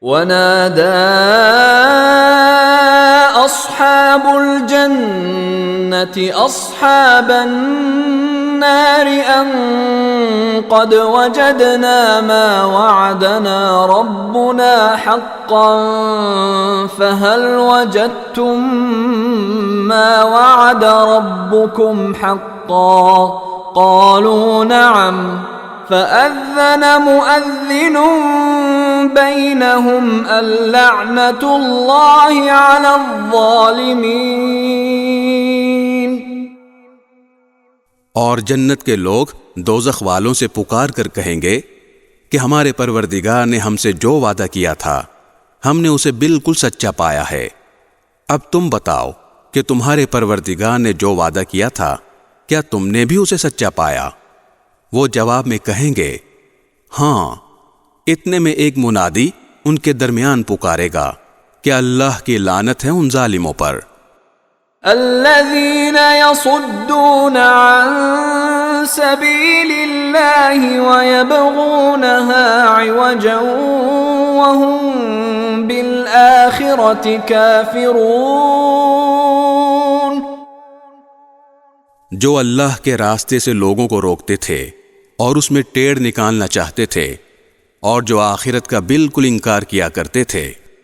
वनादा अस्हाबुल जन्नति अस्हाबन नारि अन क़द वजदना मा वअदना रब्बुना हक़्क़न फ़हल वजदतुम मा वअद रब्बुकुम हक़्क़न क़ालू नअम फ़अज़्ज़न मुअज़्ज़िनुन बैनहुम अल्लअनतुल्लाहि अलज़्ज़ालिमीन। और जन्नत के लोग दोज़ख वालों से पुकार कर कहेंगे कि हमारे परवरदिगार ने हमसे जो वादा किया था हमने उसे बिल्कुल सच्चा पाया है। अब तुम बताओ कि तुम्हारे परवरदिगार ने जो वादा किया था क्या तुमने भी उसे सच्चा पाया? वो जवाब में कहेंगे हाँ। इतने में एक मुनादी उनके दरमियान पुकारेगा कि अल्लाह की लानत है उन जालिमों पर। अल्लज़ीना यसुद्दूना अन सबीलिल्लाहि व यबगूनहा इवजन व हुम बिल आखिरति काफिरून। जो अल्लाह के रास्ते से लोगों को रोकते थे और उसमें टेढ़ निकालना चाहते थे और जो आखिरत का बिल्कुल इनकार किया करते थे।